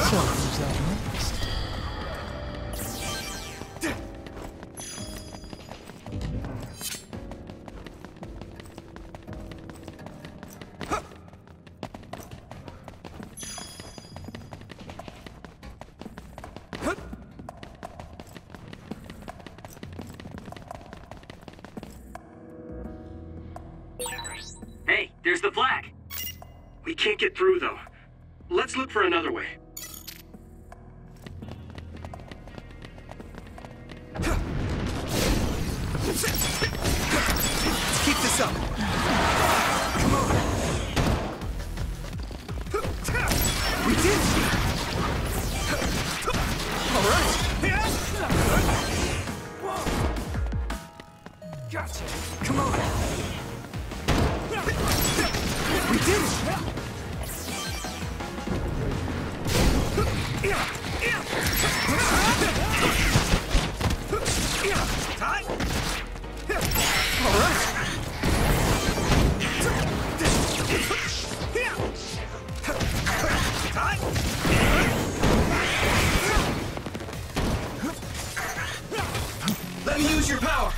So, who's that next? Hey, there's the flag. We can't get through, though. Let's look for another way. Let's keep this up. Come on. We did it. All right. Gotcha. Come on. We did it. Time. All right. Time. Let me use your power.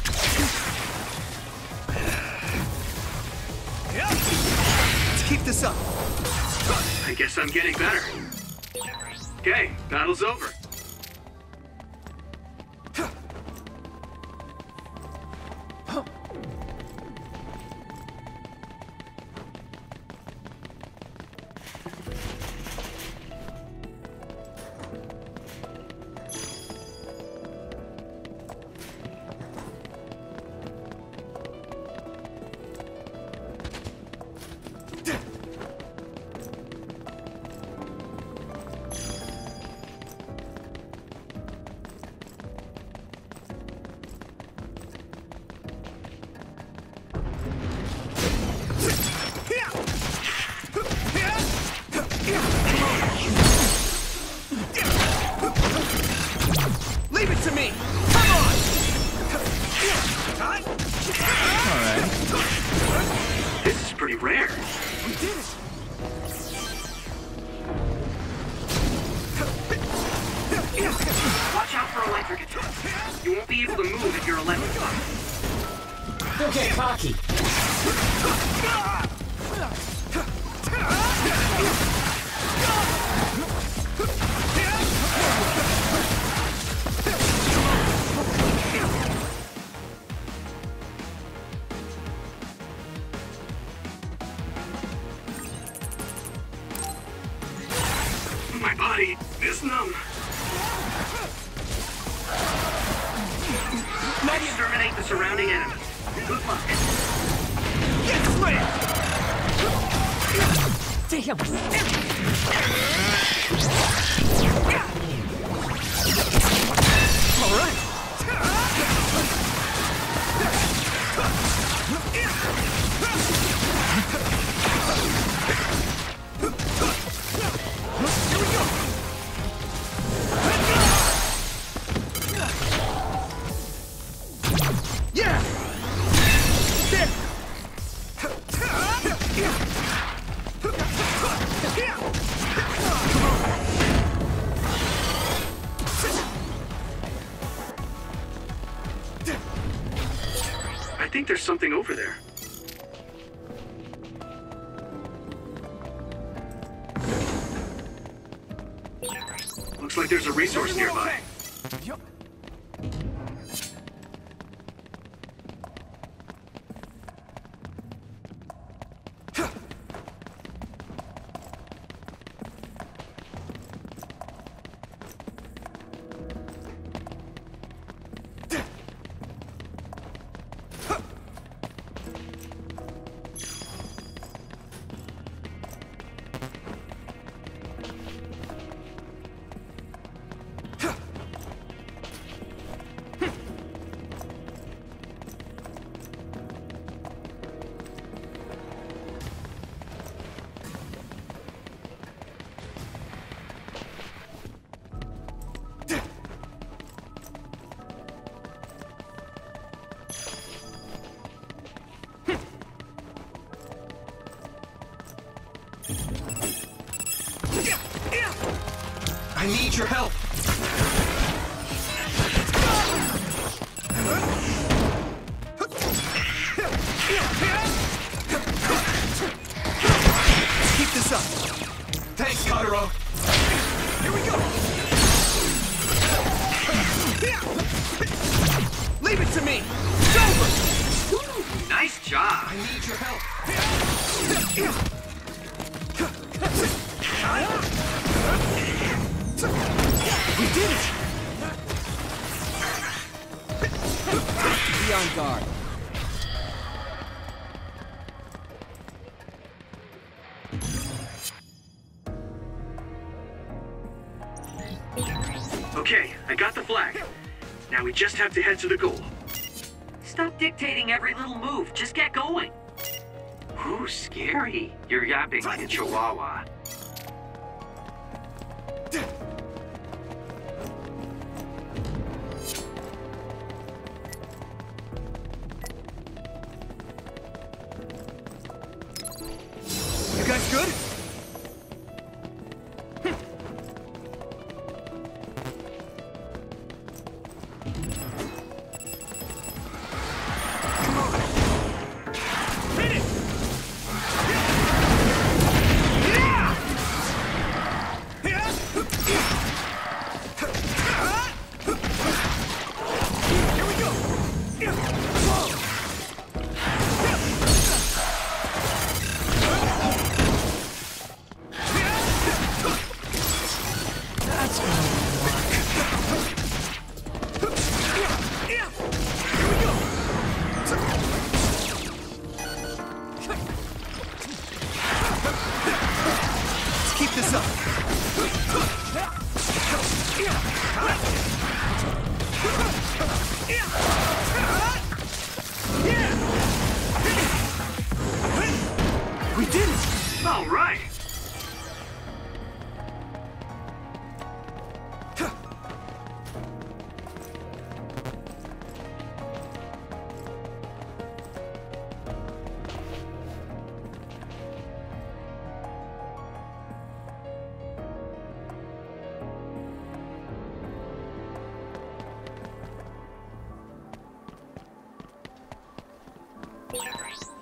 Let's keep this up. I guess I'm getting better. Okay, battle's over. Leave it to me! Come on! Alright. This is pretty rare. We did it! Watch out for electric attack. You won't be able to move if you're electrified. Don't get cocky. My body is numb. Exterminate the surrounding enemies. Good luck. Get slammed! Damn. All right! Here we go! Yeah! There! I think there's something over there. Looks like there's a resource nearby. Yup. I need your help. Keep this up. Thanks, Kotaro. Here we go. Leave it to me. It's over. Nice job. I need your help. We did it. Be on guard. Okay, I got the flag. Now we just have to head to the goal. Stop dictating every little move. Just get going. Ooh, scary. You're yapping like a chihuahua. You guys good? Keep this up. We did it! All right.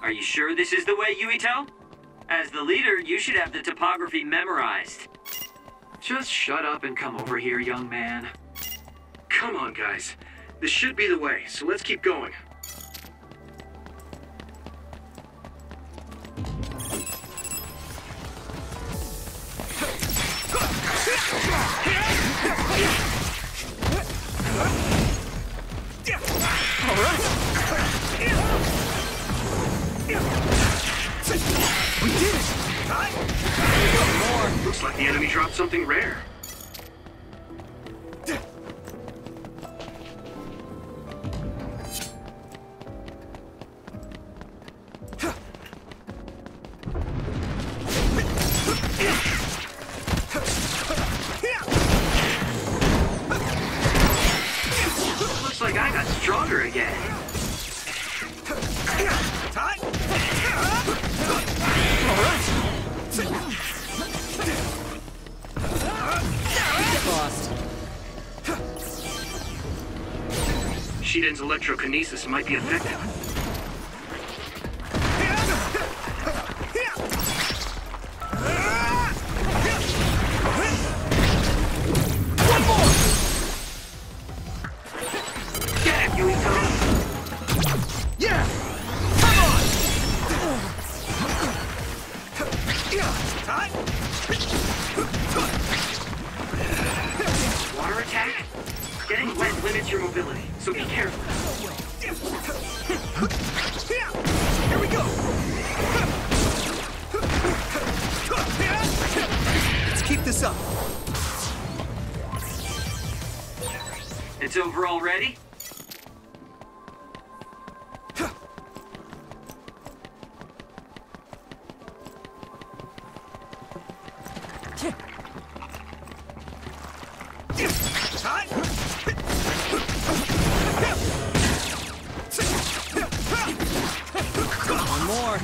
Are you sure this is the way, Yuito? As the leader, you should have the topography memorized. Just shut up and come over here, young man. Come on, guys. This should be the way, so let's keep going. All right. We did it! More. Looks like the enemy dropped something rare. Looks like I got stronger again. Lost. Shiden's electrokinesis might be effective. One more! Get him, Yuito! Yeah! Come on! Water attack? Getting wet limits your mobility, so be careful. Here we go! Let's keep this up. It's over already? One more.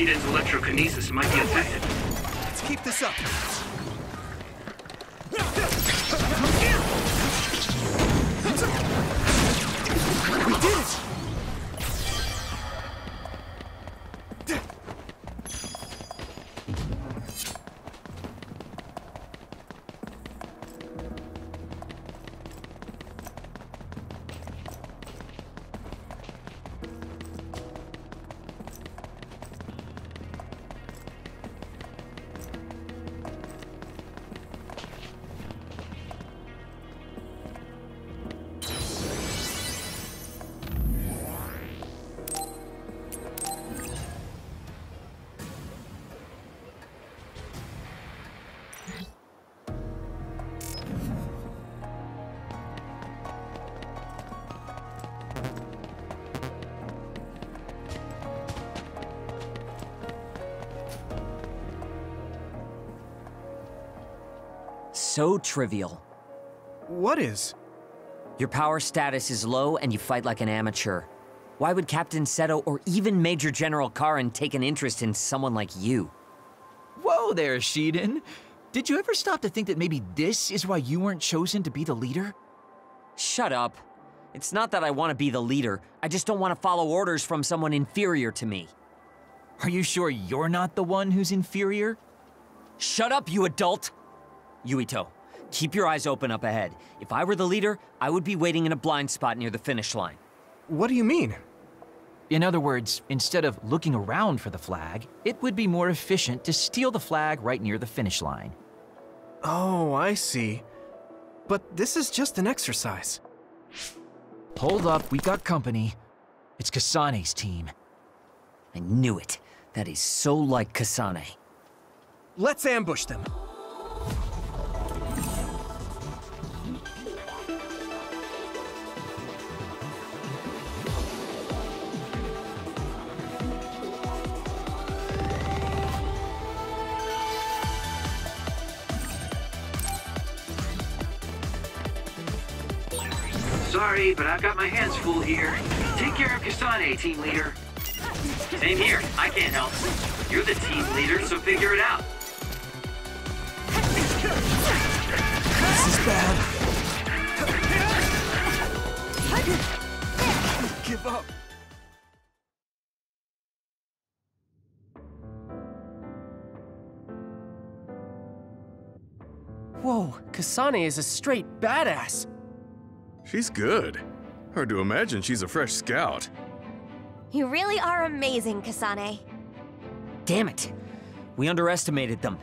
Shiden's electrokinesis might be affected. Let's keep this up. We did it! So trivial. What is? Your power status is low and you fight like an amateur. Why would Captain Seto or even Major General Karin take an interest in someone like you? Whoa there, Shiden. Did you ever stop to think that maybe this is why you weren't chosen to be the leader? Shut up. It's not that I want to be the leader. I just don't want to follow orders from someone inferior to me. Are you sure you're not the one who's inferior? Shut up, you adult! Yuito, keep your eyes open up ahead. If I were the leader, I would be waiting in a blind spot near the finish line. What do you mean? In other words, instead of looking around for the flag, it would be more efficient to steal the flag right near the finish line. Oh, I see. But this is just an exercise. Hold up, we got company. It's Kasane's team. I knew it. That is so like Kasane. Let's ambush them. Sorry, but I've got my hands full here. Take care of Kasane, team leader. Same here. I can't help. You're the team leader, so figure it out. This is bad. Give up. Whoa, Kasane is a straight badass. She's good. Hard to imagine she's a fresh scout. You really are amazing, Kasane. Damn it! We underestimated them.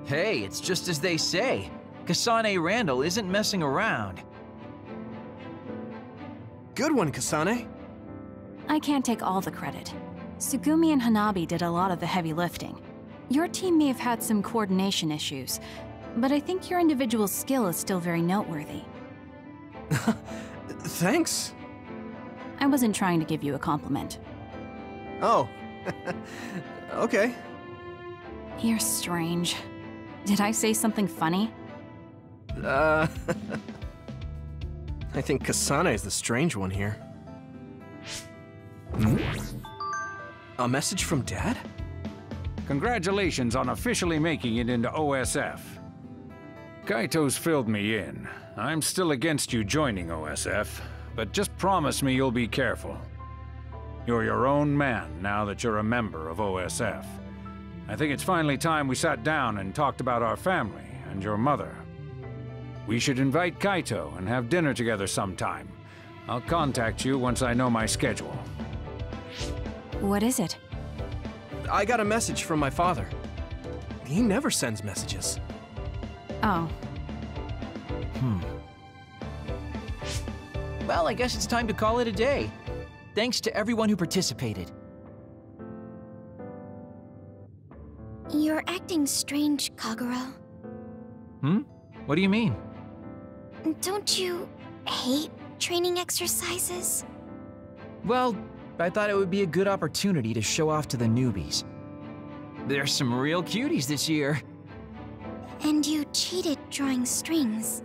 Hey, it's just as they say. Kasane Randall isn't messing around. Good one, Kasane. I can't take all the credit. Sugumi and Hanabi did a lot of the heavy lifting. Your team may have had some coordination issues, but I think your individual skill is still very noteworthy. Thanks. I wasn't trying to give you a compliment. Oh. Okay. You're strange. Did I say something funny? I think Kasane is the strange one here. A message from Dad? Congratulations on officially making it into OSF. Kaito's filled me in. I'm still against you joining OSF, but just promise me you'll be careful. You're your own man now that you're a member of OSF. I think it's finally time we sat down and talked about our family and your mother. We should invite Kaito and have dinner together sometime. I'll contact you once I know my schedule. What is it? I got a message from my father. He never sends messages. Oh. Well, I guess it's time to call it a day. Thanks to everyone who participated. You're acting strange, Kagero. What do you mean? Don't you hate training exercises? Well, I thought it would be a good opportunity to show off to the newbies. There's some real cuties this year. And you cheated drawing strings.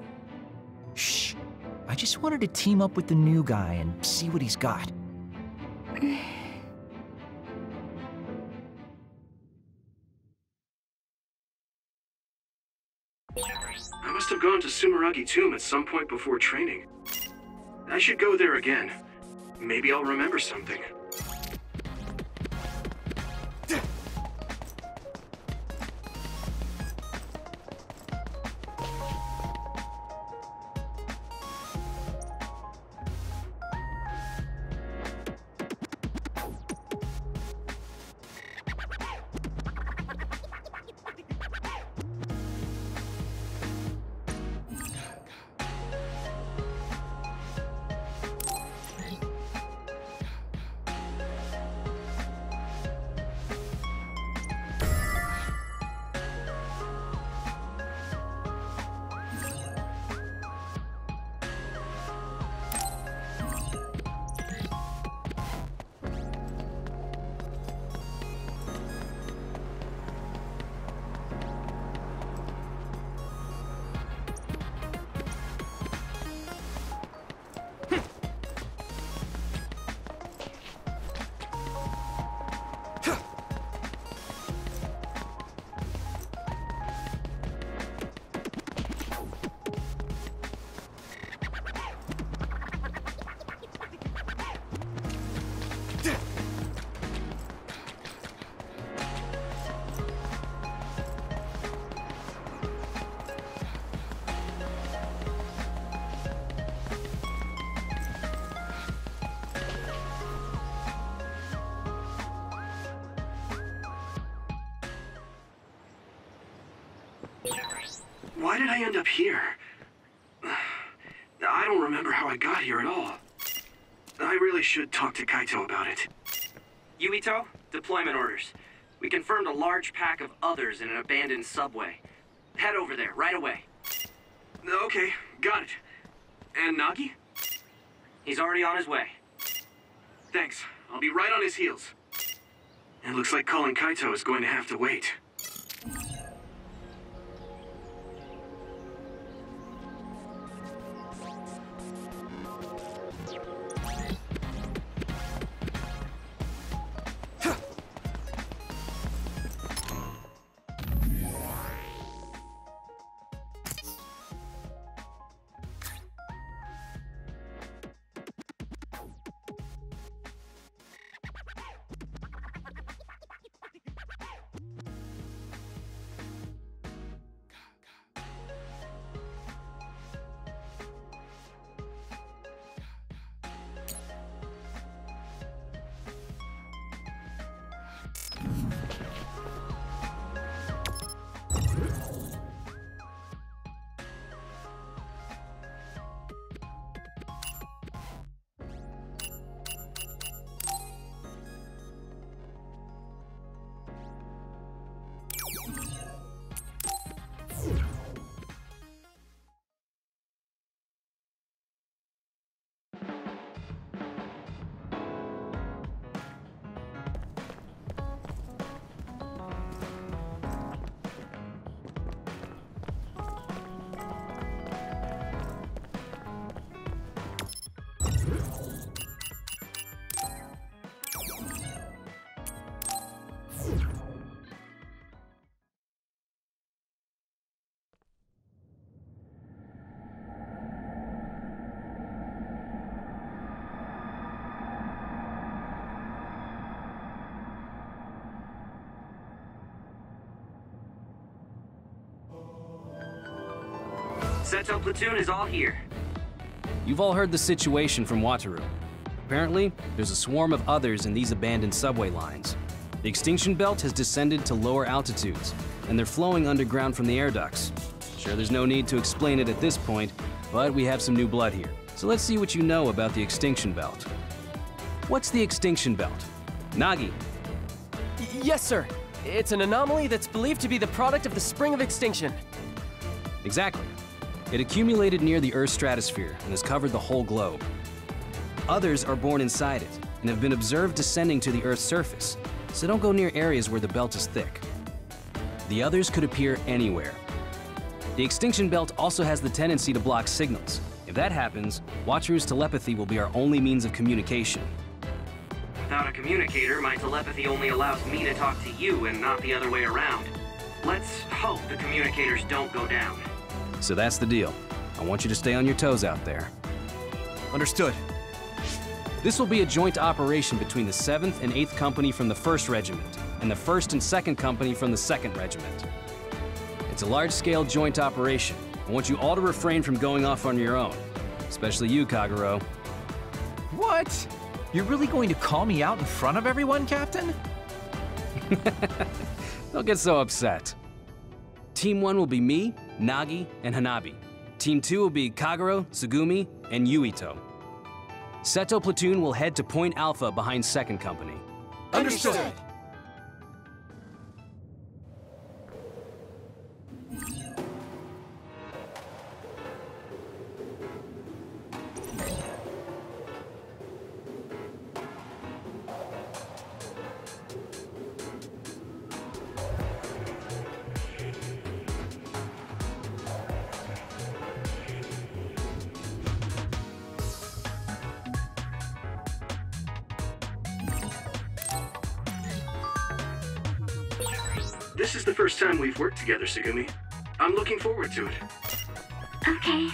Shh. I just wanted to team up with the new guy and see what he's got. I must have gone to Sumeragi Tomb at some point before training. I should go there again. Maybe I'll remember something. Why did I end up here? I don't remember how I got here at all. I really should talk to Kaito about it. Yuito, deployment orders. We confirmed a large pack of others in an abandoned subway. Head over there, right away. Okay, got it. And Nagi? He's already on his way. Thanks. I'll be right on his heels. It looks like calling Kaito is going to have to wait. Seto platoon is all here. You've all heard the situation from Wataru. Apparently, there's a swarm of others in these abandoned subway lines. The extinction belt has descended to lower altitudes, and they're flowing underground from the air ducts. Sure, there's no need to explain it at this point, but we have some new blood here. So let's see what you know about the extinction belt. What's the extinction belt? Nagi. Yes, sir. It's an anomaly that's believed to be the product of the Spring of Extinction. Exactly. It accumulated near the Earth's stratosphere and has covered the whole globe. Others are born inside it and have been observed descending to the Earth's surface, so don't go near areas where the belt is thick. The others could appear anywhere. The extinction belt also has the tendency to block signals. If that happens, Wataru's telepathy will be our only means of communication. Without a communicator, my telepathy only allows me to talk to you and not the other way around. Let's hope the communicators don't go down. So that's the deal. I want you to stay on your toes out there. Understood. This will be a joint operation between the 7th and 8th Company from the 1st Regiment, and the 1st and 2nd Company from the 2nd Regiment. It's a large-scale joint operation. I want you all to refrain from going off on your own. Especially you, Kagero. What? You're really going to call me out in front of everyone, Captain? Don't get so upset. Team 1 will be me, Nagi, and Hanabi. Team 2 will be Kagero, Tsugumi, and Yuito. Seto Platoon will head to Point Alpha behind 2nd Company. Understood. This is the first time we've worked together, Tsugumi. I'm looking forward to it. Okay.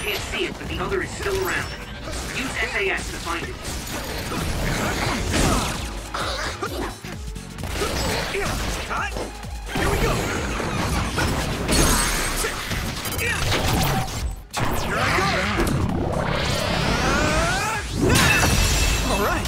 Can't see it, but the other is still around. Use SAS to find it. Cut! Here we go! Here I go! All right!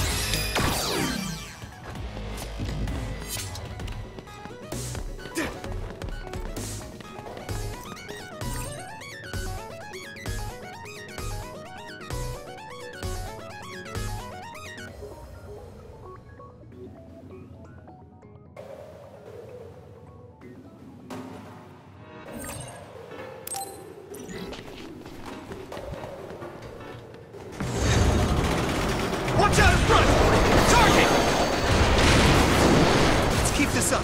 Watch out in front! Target! Let's keep this up.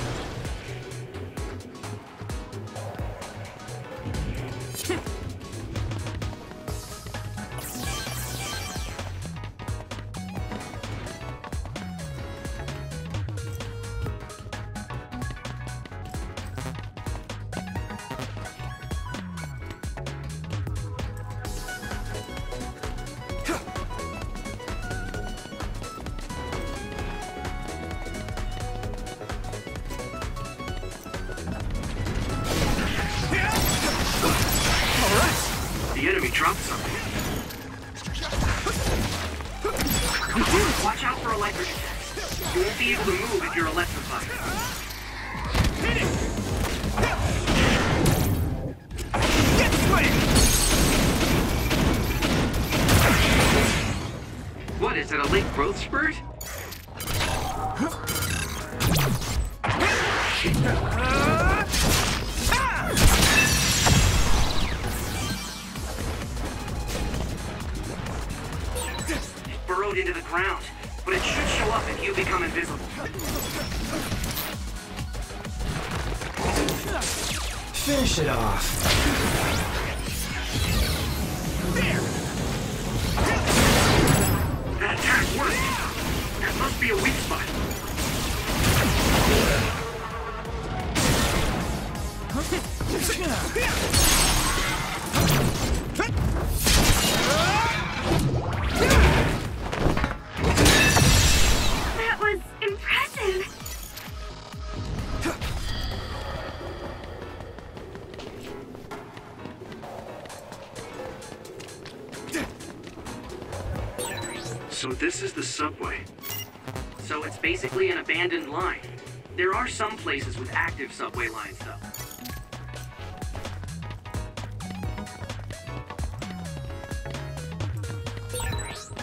The enemy dropped something. Watch out for electric attacks. You won't be able to move if you're electrified. Hit it! Get sweaty! What, is it a late growth spurt? Burrowed into the ground, but it should show up if you become invisible. Finish it off. There! That attack worked. That must be a weak spot. That was impressive. So this is the subway. So it's basically an abandoned line. There are some places with active subway lines, though.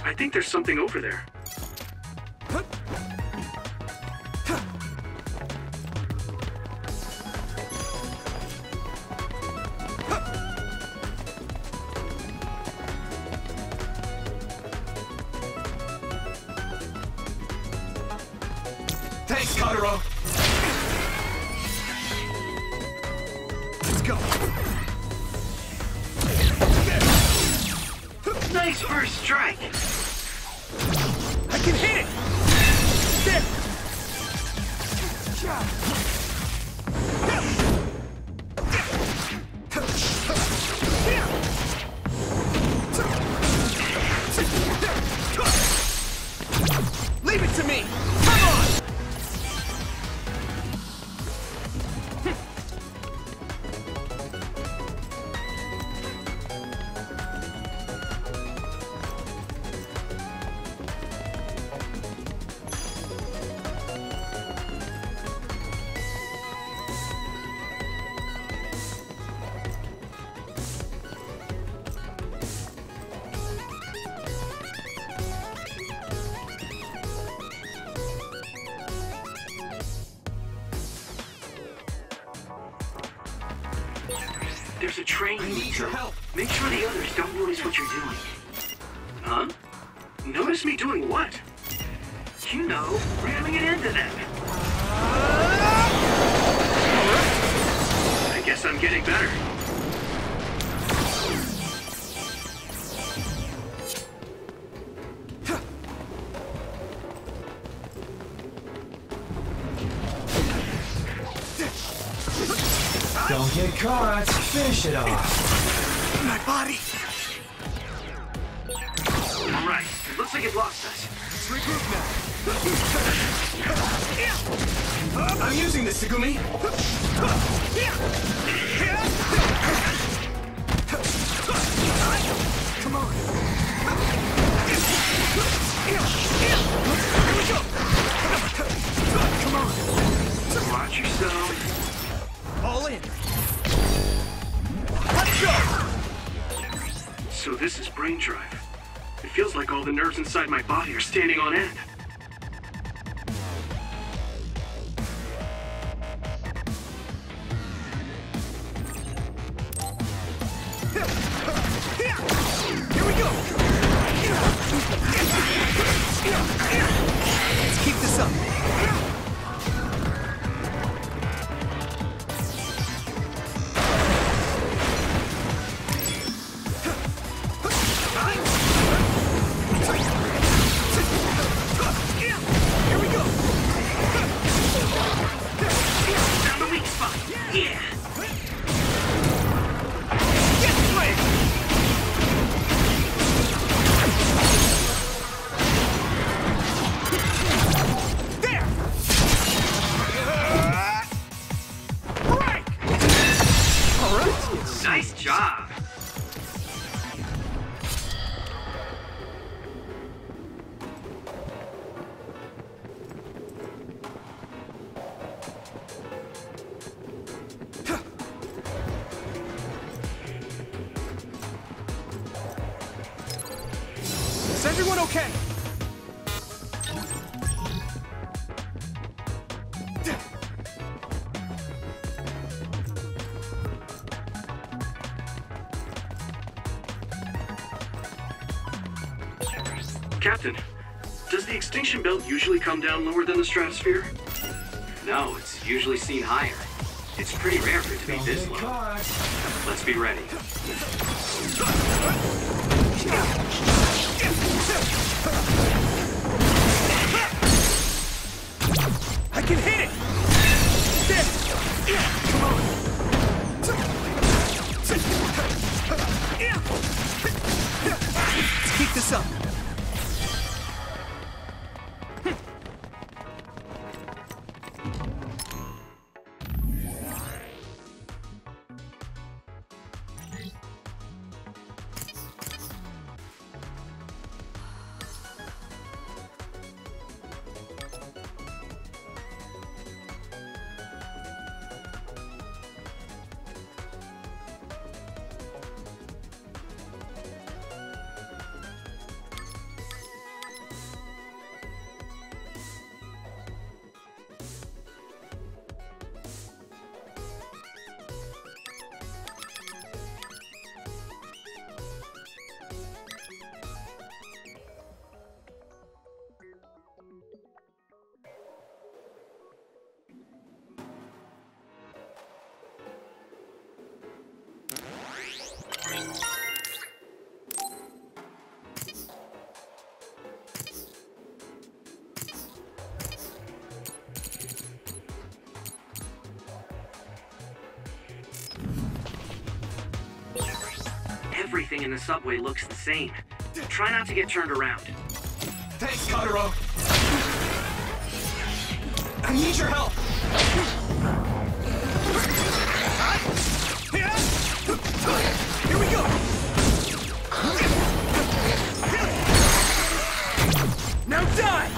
I think there's something over there. Thanks, Kotaro. Let's go. Nice first strike. I can hit it. There. Leave it to me. Come on. There's a train. I need your help. Make sure the others don't notice what you're doing. Huh? Notice me doing what? You know, ramming it into them. I guess I'm getting better. Don't get caught. Finish it off. My body. All right. It looks like it lost us. Let's regroup now. I'm using this, Tsugumi. Come on. Here we go. Come on. Watch yourself. All in. Let's go. So this is brain drive. It feels like all the nerves inside my body are standing on end. Here we go. Let's keep this up. Nice job. Is everyone okay? Captain, does the extinction belt usually come down lower than the stratosphere? No, it's usually seen higher. It's pretty rare for it to be this low. Let's be ready. I can hit it! There! Come on! Let's keep this up. everything in the subway looks the same. Try not to get turned around. Thanks, Kotaro. I need your help. Here we go. Now die.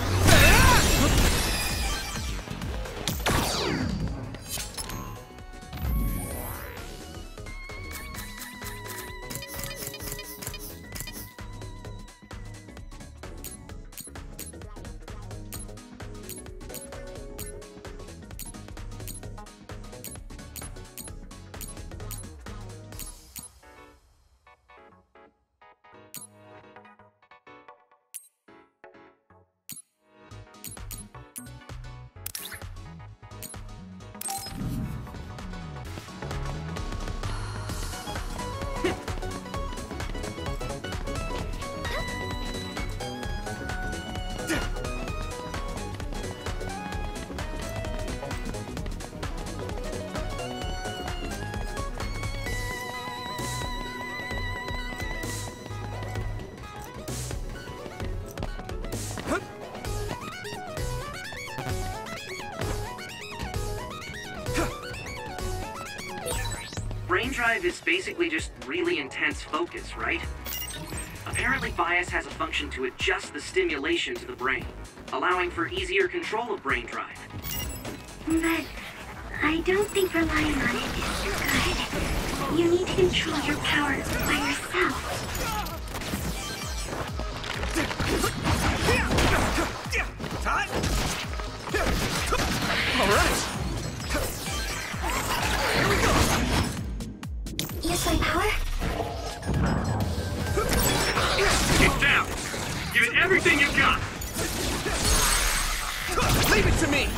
Brain drive is basically just really intense focus, right? Apparently Bias has a function to adjust the stimulation to the brain, allowing for easier control of brain drive. But I don't think relying on it is good. You need to control your power by yourself. All right. Here we go. Use my power? Get down! Give it everything you've got! Leave it to me!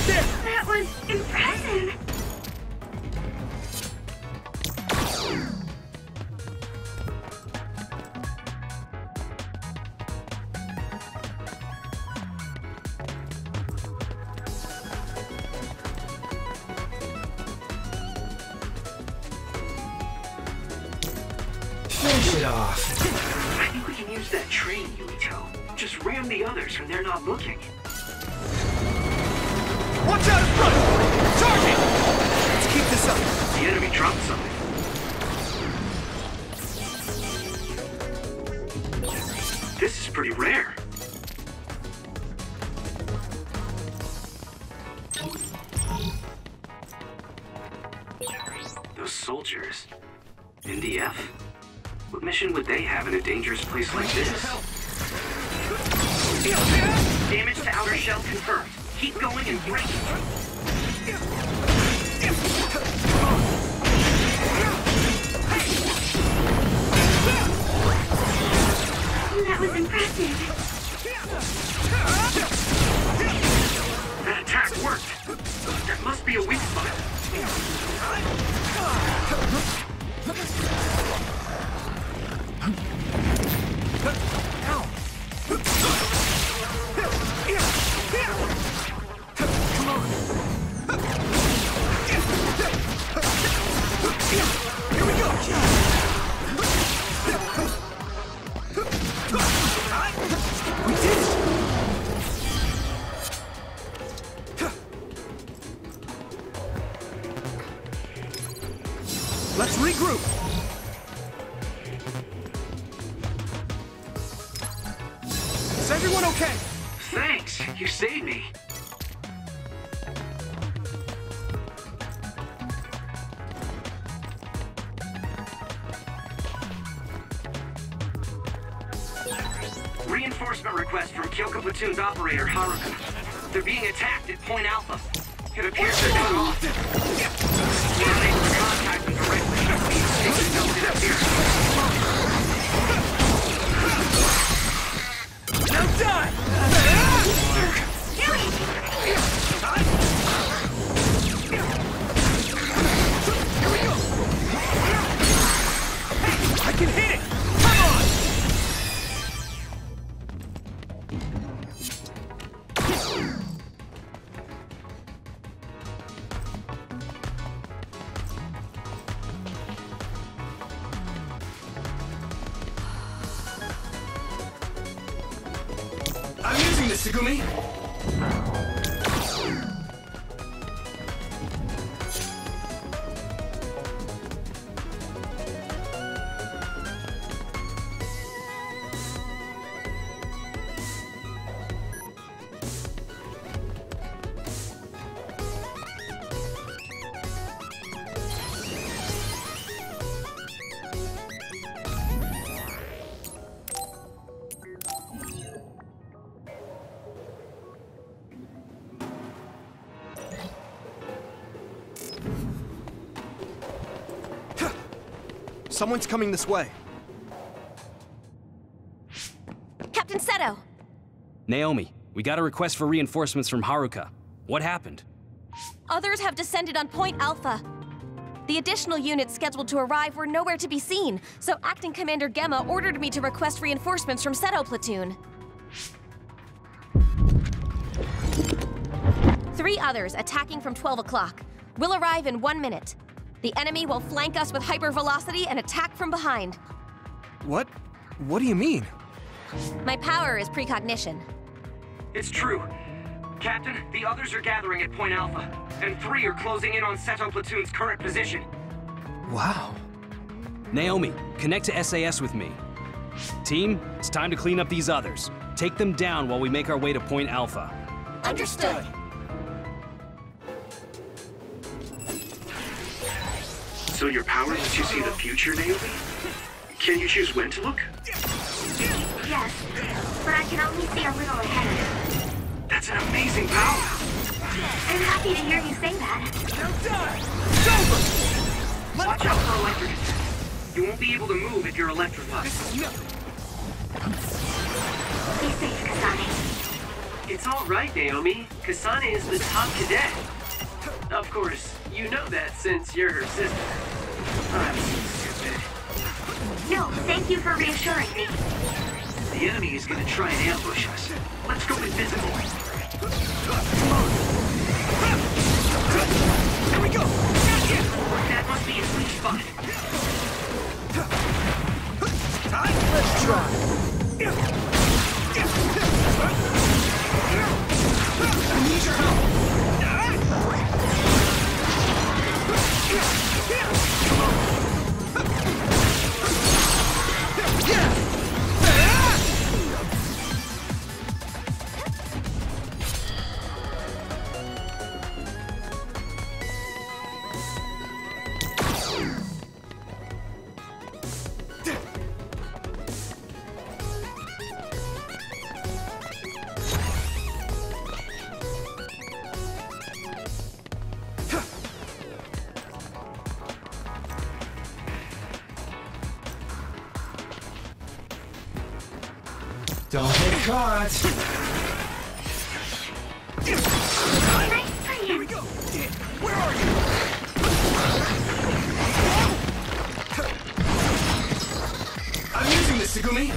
There! That was impressive! Finish it off. I think we can use that train, Yuito. Just ram the others when they're not looking. Watch out in front! Charging! Let's keep this up. The enemy dropped something. This is pretty rare. Those soldiers. NDF? What mission would they have in a dangerous place like this? Damage to outer shell confirmed. Keep going and break it. That was impressive. That attack worked. That must be a weak spot. Here we go! We did it! Let's regroup! Is everyone okay? Thanks, you saved me. Reinforcement request from Kyoka Platoon's operator, Haruka. They're being attacked at Point Alpha. It appears they're cut off. We're unable to contact them directly. Please don't interfere. Now die! Here we go! I can hit it! Come on! Tsugumi? Someone's coming this way. Captain Seto! Naomi, we got a request for reinforcements from Haruka. What happened? Others have descended on Point Alpha. The additional units scheduled to arrive were nowhere to be seen, so Acting Commander Gemma ordered me to request reinforcements from Seto Platoon. 3 others attacking from 12 o'clock. Will arrive in 1 minute. The enemy will flank us with hypervelocity and attack from behind. What? What do you mean? My power is precognition. It's true. Captain, the others are gathering at Point Alpha, and 3 are closing in on Seto Platoon's current position. Wow. Naomi, connect to SAS with me. Team, it's time to clean up these others. Take them down while we make our way to Point Alpha. Understood. So your power lets you see the future, Naomi? Can you choose when to look? Yes, but I can only see a little ahead. That's an amazing power! I'm happy to hear you say that. Watch out for electric attacks. You won't be able to move if you're electrified. Be safe, Kasane. It's all right, Naomi. Kasane is the top cadet. Of course, you know that since you're her sister. I'm so stupid. No, thank you for reassuring me. The enemy is gonna try and ambush us. Let's go invisible. Here we go! That must be a sweet spot. Let's try. I need your help. Don't get caught! Nice plan. Here we go! Where are you? I'm using this, Tsugumi!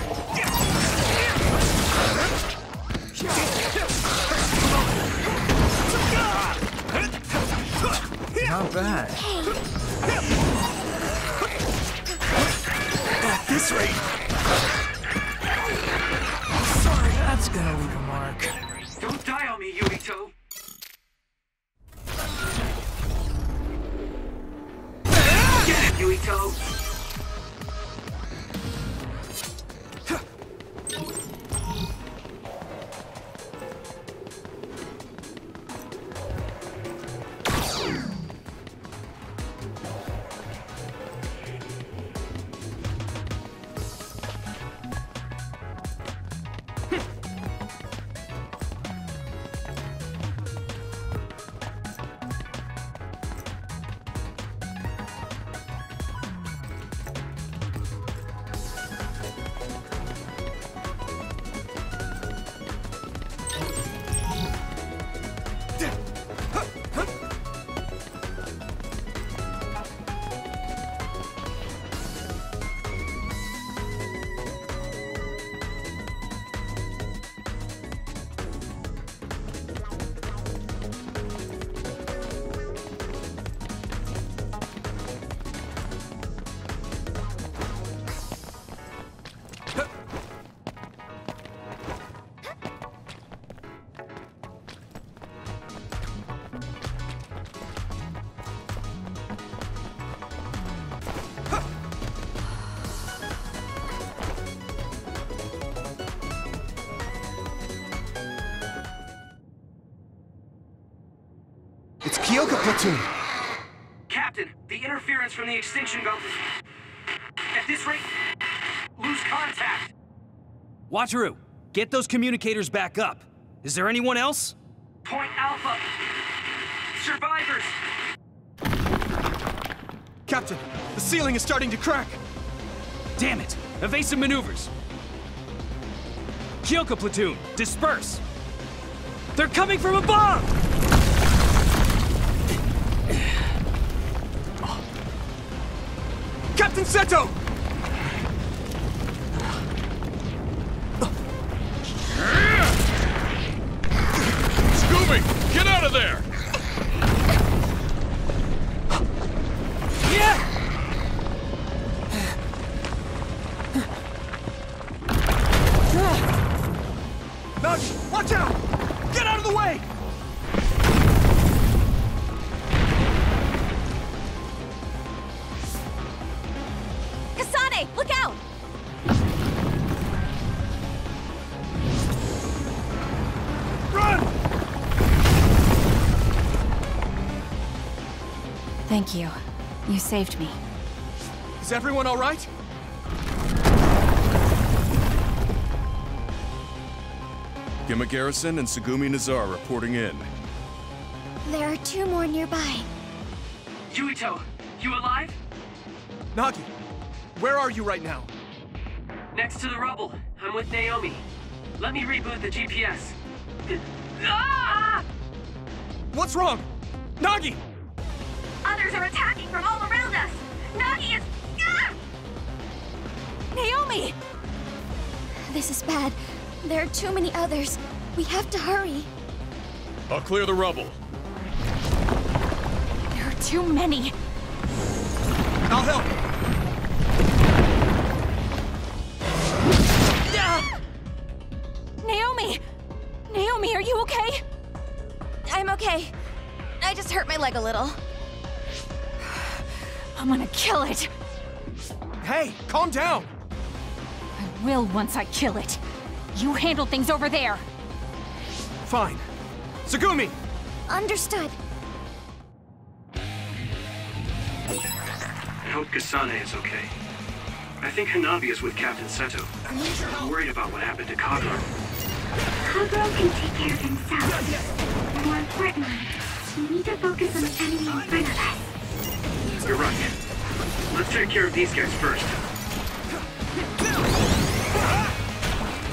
Not bad. At this rate! That's gonna leave a mark. Don't die on me, Yuito. Get it, Yuito. It's Kyoka Platoon! Captain, the interference from the extinction belt is... At this rate, lose contact! Wataru, get those communicators back up. Is there anyone else? Point Alpha! Survivors! Captain, the ceiling is starting to crack! Damn it! Evasive maneuvers! Kyoka Platoon, disperse! They're coming from above! Captain Seto! Scooby, get out of there! Yeah! Nagi, watch out! Get out of the way! Kasane, look out! Run! Thank you. You saved me. Is everyone all right? Gemma Garrison and Tsugumi Nazar reporting in. There are 2 more nearby. Yuito, you alive? Nagi, where are you right now? Next to the rubble. I'm with Naomi. Let me reboot the GPS. Ah! What's wrong? Nagi! Others are attacking from all around us! Nagi is... Ah! Naomi! This is bad. There are too many others. We have to hurry. I'll clear the rubble. There are too many. I'll help! Naomi! Naomi, are you okay? I'm okay. I just hurt my leg a little. I'm gonna kill it. Hey, calm down! I will once I kill it. You handle things over there. Fine. Tsugumi! Understood. I hope Kasane is okay. I think Hanabi is with Captain Seto. I'm worried about what happened to Kagero. Kagero can take care of himself. More importantly, we need to focus on the enemy in front of us. You're right. Let's take care of these guys first.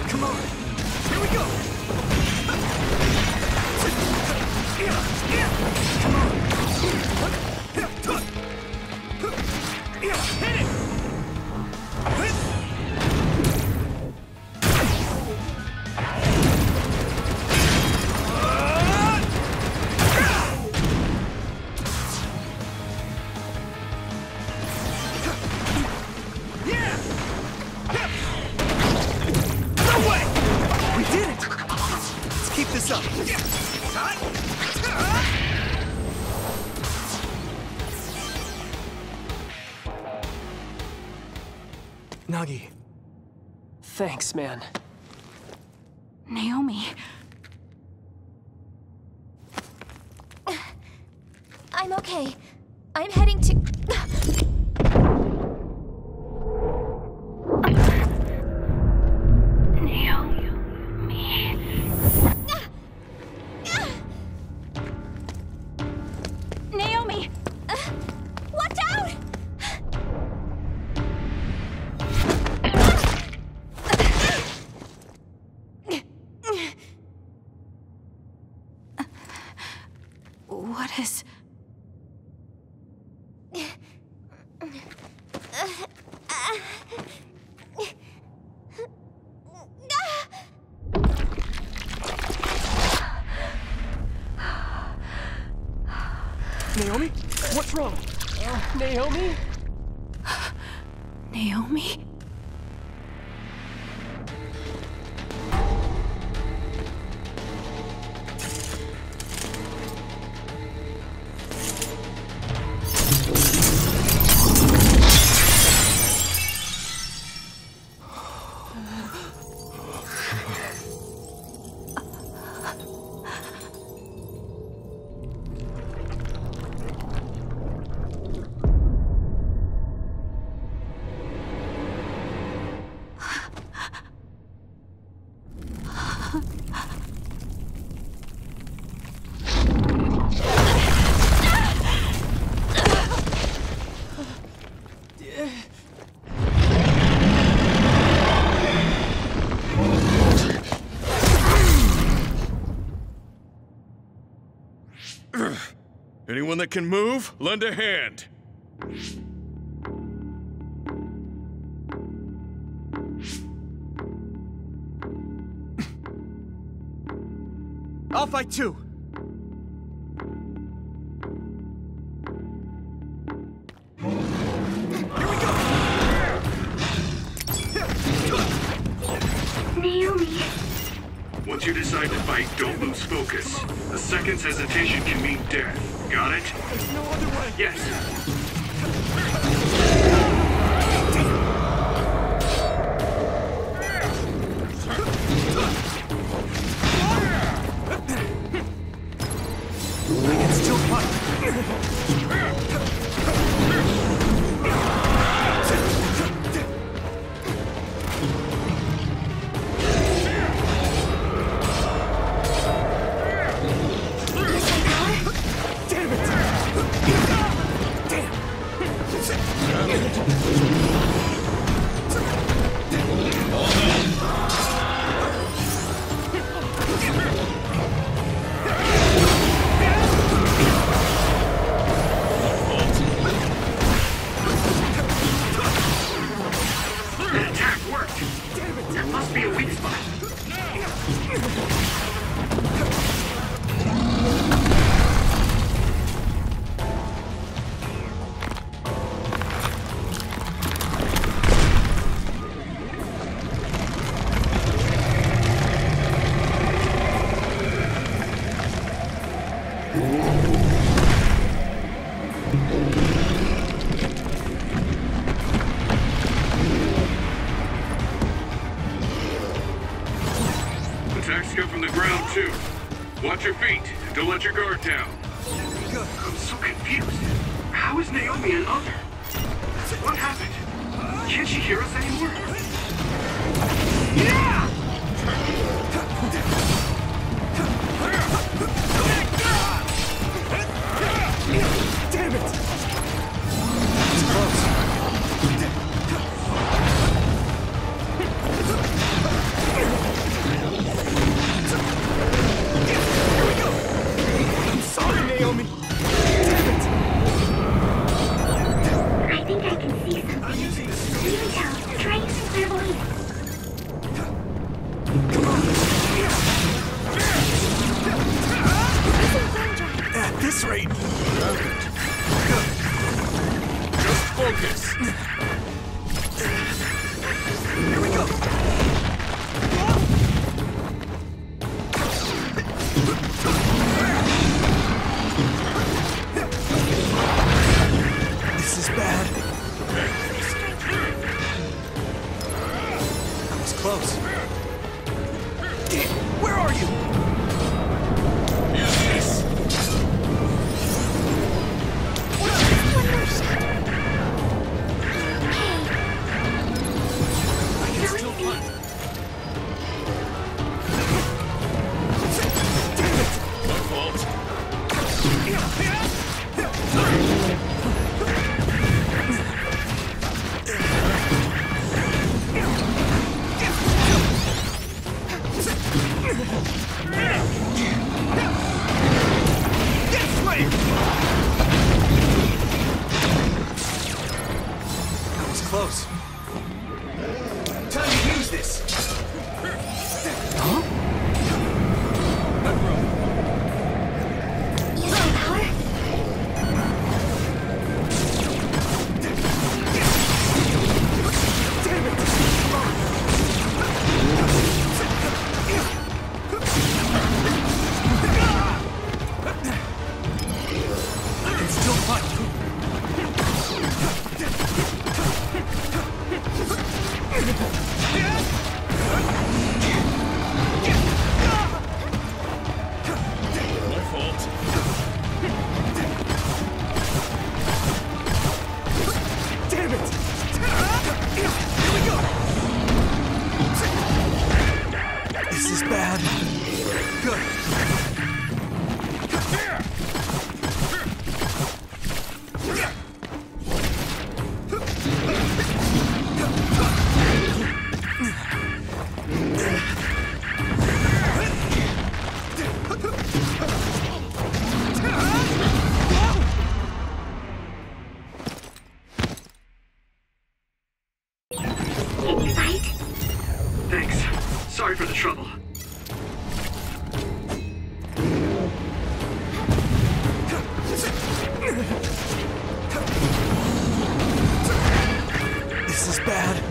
Come on! Here we go! Come on! Hit it! This up. Nagi. Thanks, man. Naomi. I'm okay. I'm heading to... Naomi! Watch out! What is... Naomi? What's wrong? Naomi? Naomi? Anyone that can move, lend a hand. I'll fight too. Naomi. Once you decide to fight, don't lose focus. A second's hesitation can mean death. Got it? There's no other way. Yes. I can still fight. Attacks come from the ground, too. Watch your feet. Don't let your guard down. I'm so confused. How is Naomi an other? What happened? Can't she hear us anymore? Damn it! It's close. I'm sorry, Naomi. Damn it! I think I can see something. Utah, try using clairvoyance. Come on. At this rate. Just focus. Here we go. This is bad. That was close. Where are you? Use this. I can still fight. Damn it! My fault. This way! That was close. Time to use this. Huh? Using power? Damn it! I can still fight. fight? Thanks. Sorry for the trouble. This is bad.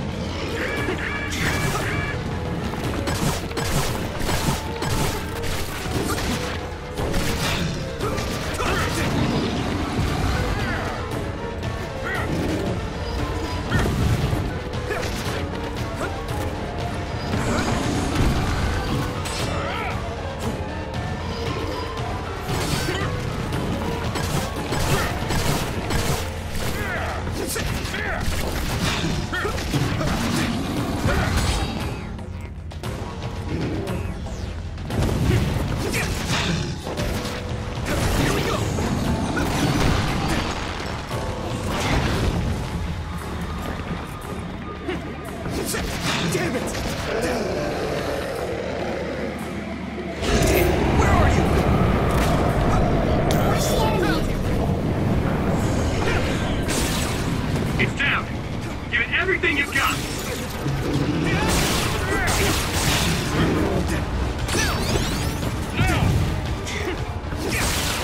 Damn it! Where are you? Where's the enemy? It's down. Give it everything you've got.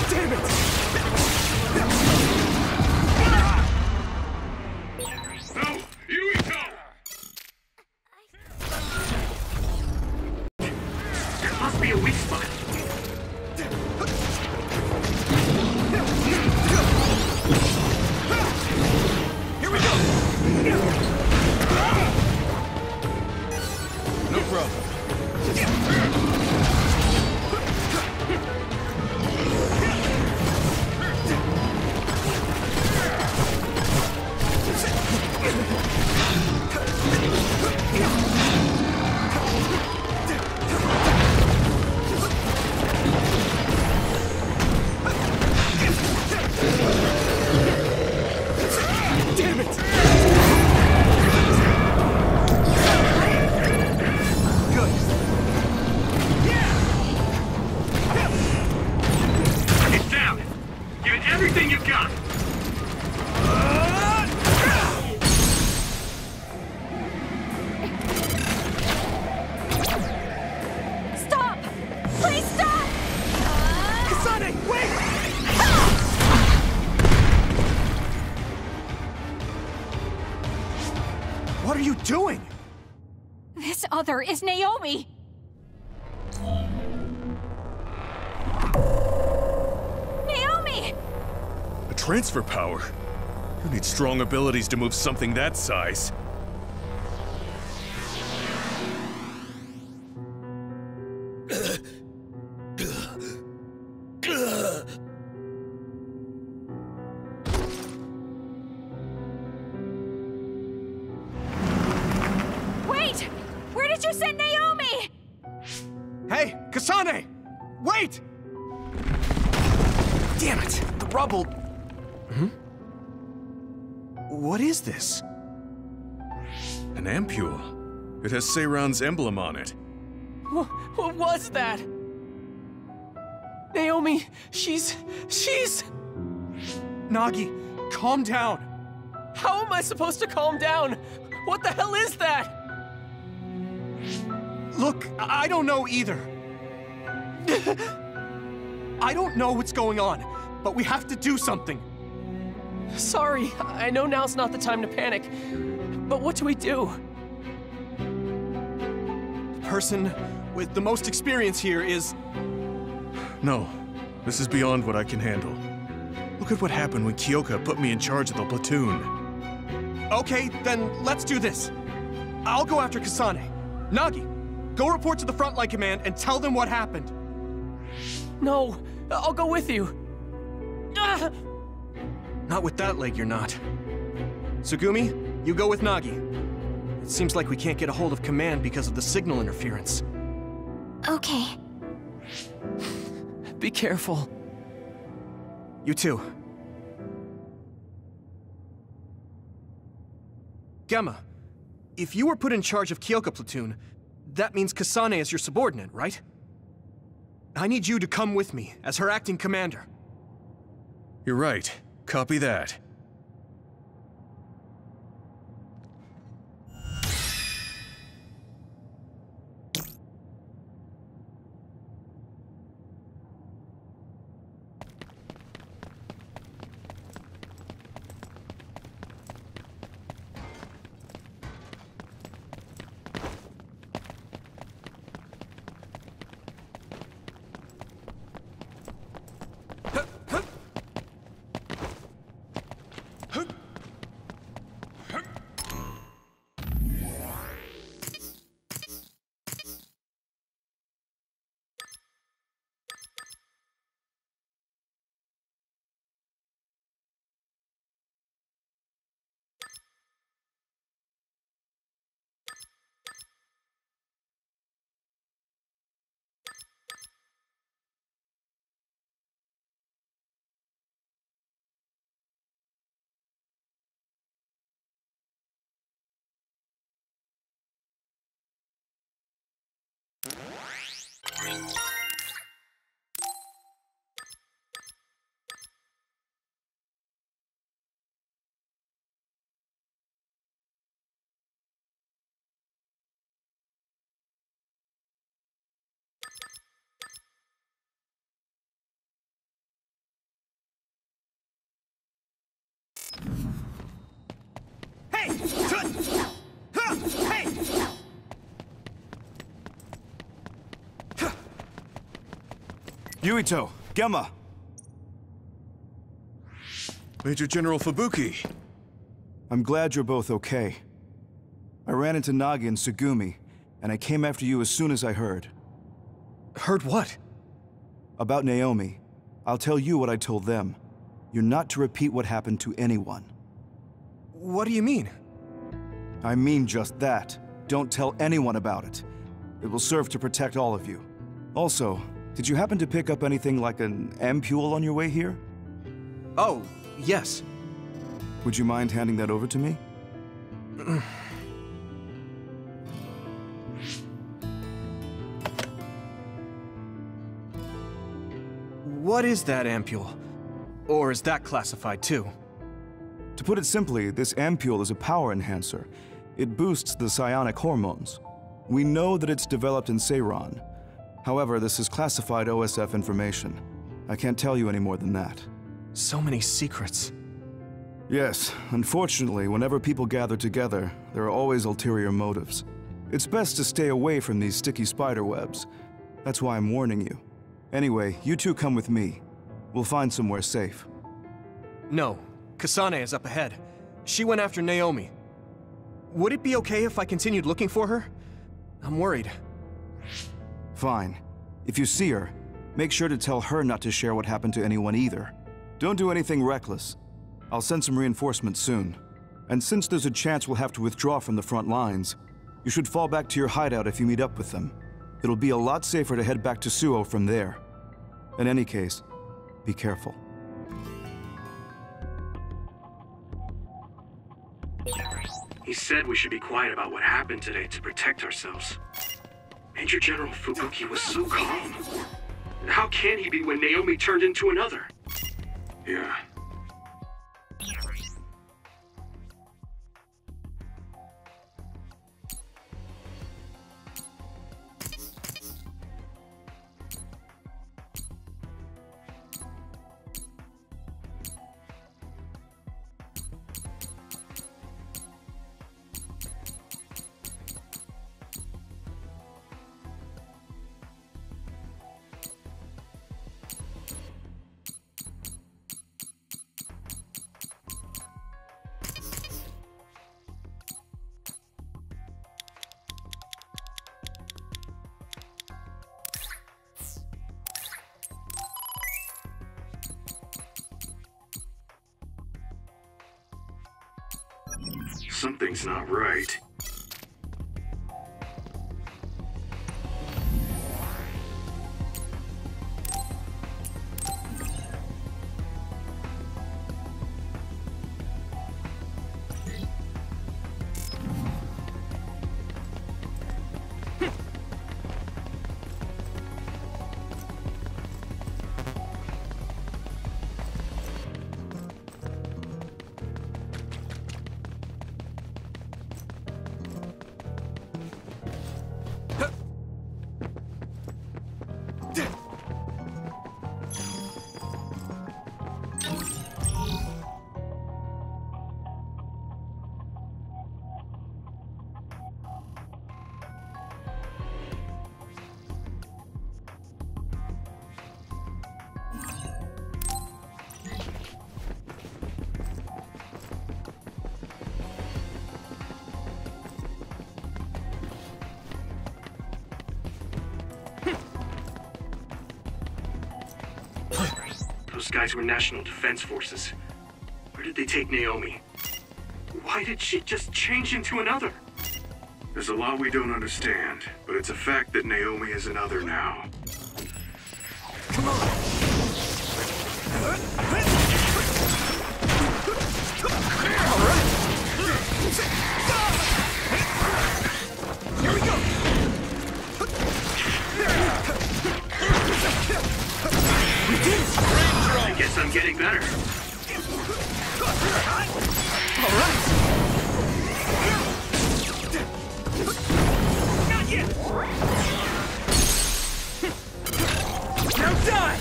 Damn it! No! Yuito! There must be a weak spot. Here we go! No problem. Damn it! Good. It's down. Give it everything you've got. Stop! Please stop! Kasane, wait! What are you doing? This other is Naomi! Naomi! A transfer power? You need strong abilities to move something that size. Wait! Where did you send Naomi? Hey, Kasane! Wait! Damn it! The rubble... Hmm? What is this? An ampule. It has Seiran's emblem on it. What was that? Naomi, she's... Nagi, calm down. How am I supposed to calm down? What the hell is that? Look, I don't know either. I don't know what's going on, but we have to do something. Sorry, I know now's not the time to panic, but what do we do? The person with the most experience here is... No, this is beyond what I can handle. Look at what happened when Kyoka put me in charge of the platoon. Okay, then let's do this. I'll go after Kasane. Nagi, go report to the Frontline Command and tell them what happened. No, I'll go with you. Not with that leg, you're not. Tsugumi, you go with Nagi. It seems like we can't get a hold of Command because of the signal interference. Okay. Be careful. You too. Gemma, if you were put in charge of Kyoka Platoon, that means Kasane is your subordinate, right? I need you to come with me as her acting commander. You're right. Copy that. Yuito, Gemma. Major General Fubuki. I'm glad you're both okay. I ran into Nagi and Tsugumi, and I came after you as soon as I heard. Heard what? About Naomi. I'll tell you what I told them. You're not to repeat what happened to anyone. What do you mean? I mean just that. Don't tell anyone about it. It will serve to protect all of you. Also, did you happen to pick up anything like an ampule on your way here? Oh, yes. Would you mind handing that over to me? What is that ampule? Or is that classified too? To put it simply, this ampule is a power enhancer. It boosts the psionic hormones. We know that it's developed in Seiran. However, this is classified OSF information. I can't tell you any more than that. So many secrets. Yes, unfortunately, whenever people gather together, there are always ulterior motives. It's best to stay away from these sticky spider webs. That's why I'm warning you. Anyway, you two come with me. We'll find somewhere safe. No, Kasane is up ahead. She went after Naomi. Would it be okay if I continued looking for her? I'm worried. Fine. If you see her, make sure to tell her not to share what happened to anyone either. Don't do anything reckless. I'll send some reinforcements soon. And since there's a chance we'll have to withdraw from the front lines, you should fall back to your hideout if you meet up with them. It'll be a lot safer to head back to Suoh from there. In any case, be careful. He said we should be quiet about what happened today to protect ourselves. Major General Fubuki was so calm. How can he be when Naomi turned into another? Yeah. Something's not right. Those guys were National Defense Forces. Where did they take Naomi? Why did she just change into another? There's a lot we don't understand, but it's a fact that Naomi is another now. Come on! Alright! Here we go! We did it! I guess I'm getting better. Alright! Not yet! Now die!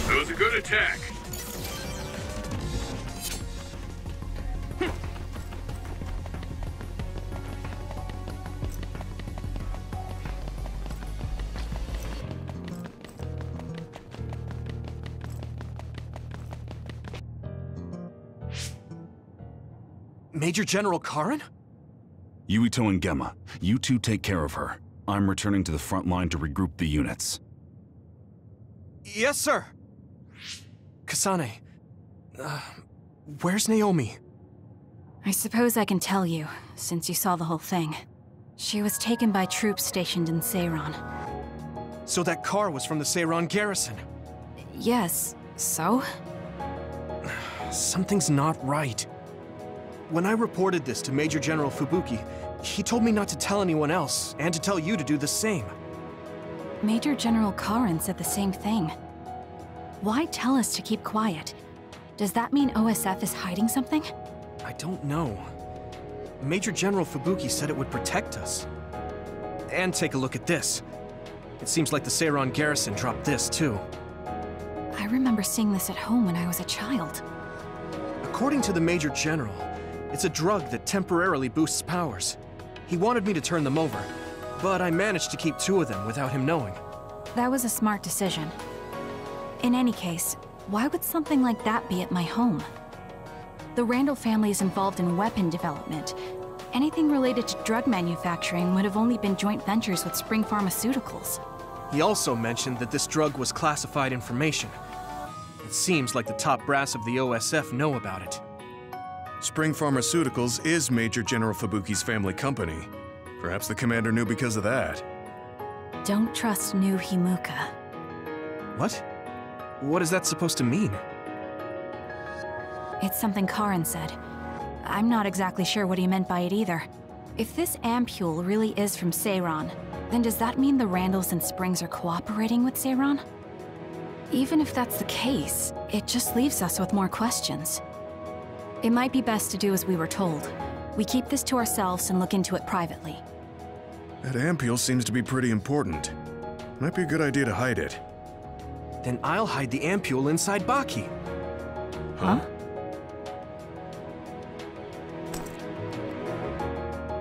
That was a good attack. Major General Karen? Yuito and Gemma, you two take care of her. I'm returning to the front line to regroup the units. Yes, sir. Kasane, where's Naomi? I suppose I can tell you, since you saw the whole thing. She was taken by troops stationed in Seiran. So that car was from the Seiran garrison? Yes, so? Something's not right. When I reported this to Major General Fubuki, he told me not to tell anyone else, and to tell you to do the same. Major General Karen said the same thing. Why tell us to keep quiet? Does that mean OSF is hiding something? I don't know. Major General Fubuki said it would protect us. And take a look at this. It seems like the Seiran garrison dropped this, too. I remember seeing this at home when I was a child. According to the Major General, it's a drug that temporarily boosts powers. He wanted me to turn them over, but I managed to keep 2 of them without him knowing. That was a smart decision. In any case, why would something like that be at my home? The Randall family is involved in weapon development. Anything related to drug manufacturing would have only been joint ventures with Spring Pharmaceuticals. He also mentioned that this drug was classified information. It seems like the top brass of the OSF know about it. Spring Pharmaceuticals is Major General Fubuki's family company. Perhaps the commander knew because of that. Don't trust new Himuka. What? What is that supposed to mean? It's something Karen said. I'm not exactly sure what he meant by it either. If this ampule really is from Seiran, then does that mean the Randalls and Springs are cooperating with Seiran? Even if that's the case, it just leaves us with more questions. It might be best to do as we were told. We keep this to ourselves and look into it privately. That ampule seems to be pretty important. Might be a good idea to hide it. Then I'll hide the ampule inside Baki. Huh?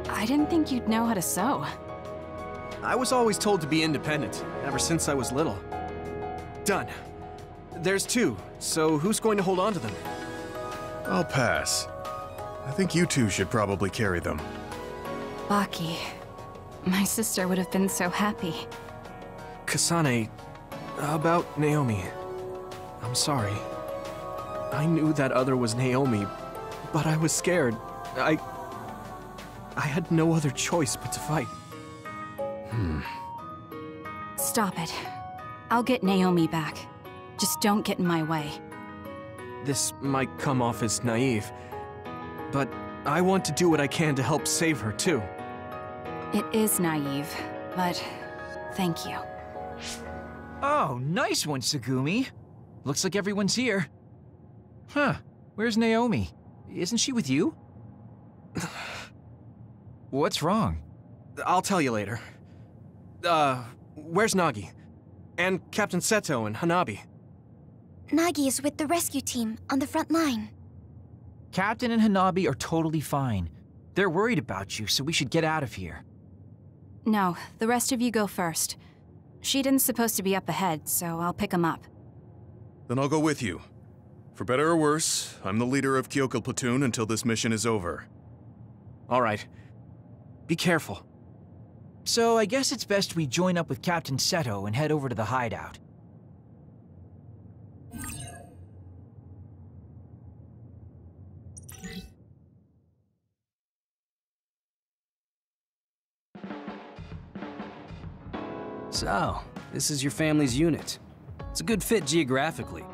I didn't think you'd know how to sew. I was always told to be independent, ever since I was little. Done. There's 2, so who's going to hold on to them? I'll pass. I think you two should probably carry them. Baki. My sister would have been so happy. Kasane, about Naomi. I'm sorry. I knew that other was Naomi, but I was scared. I had no other choice but to fight. Stop it. I'll get Naomi back. Just don't get in my way. This might come off as naive, but I want to do what I can to help save her, too. It is naive, but thank you. Oh, nice one, Tsugumi. Looks like everyone's here. Huh, where's Naomi? Isn't she with you? What's wrong? I'll tell you later. Where's Nagi? And Captain Seto and Hanabi? Nagi is with the rescue team on the front line. Captain and Hanabi are totally fine. They're worried about you, so we should get out of here. No, the rest of you go first. Shiden's supposed to be up ahead, so I'll pick him up. Then I'll go with you. For better or worse, I'm the leader of Kyoka Platoon until this mission is over. All right. Be careful. So I guess it's best we join up with Captain Seto and head over to the hideout. So, this is your family's unit. It's a good fit geographically,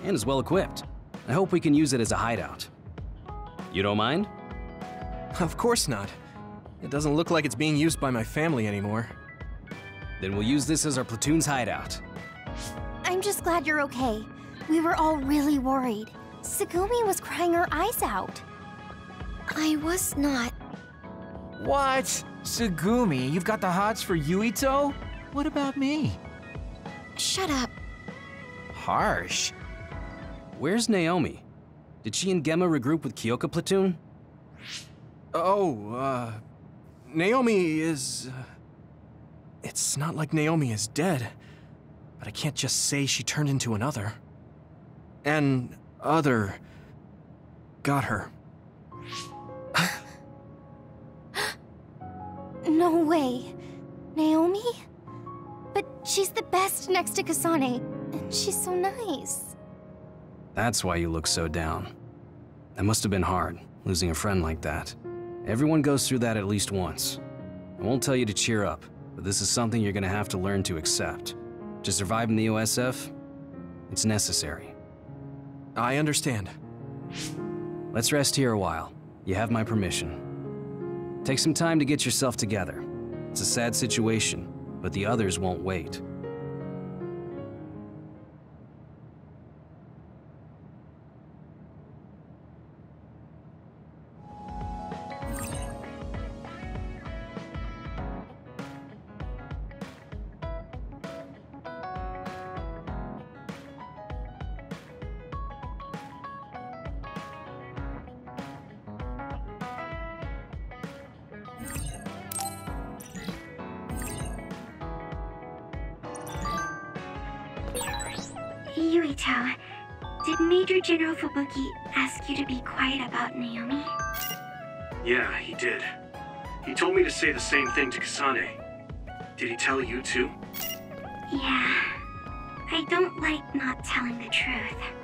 and is well equipped. I hope we can use it as a hideout. You don't mind? Of course not. It doesn't look like it's being used by my family anymore. Then we'll use this as our platoon's hideout. I'm just glad you're okay. We were all really worried. Tsugumi was crying her eyes out. I was not. What? Tsugumi, you've got the hots for Yuito? What about me? Shut up. Harsh. Where's Naomi? Did she and Gemma regroup with Kyoka Platoon? Oh, Naomi is... It's not like Naomi is dead, but I can't just say she turned into another. An other got her. No way. Naomi? But she's the best next to Kasane, and she's so nice. That's why you look so down. That must have been hard, losing a friend like that. Everyone goes through that at least once. I won't tell you to cheer up, but this is something you're gonna have to learn to accept. To survive in the OSF, it's necessary. I understand. Let's rest here a while. You have my permission. Take some time to get yourself together. It's a sad situation, but the others won't wait. Yuito, did Major General Fubuki ask you to be quiet about Naomi? Yeah, he did. He told me to say the same thing to Kasane. Did he tell you too? Yeah. I don't like not telling the truth.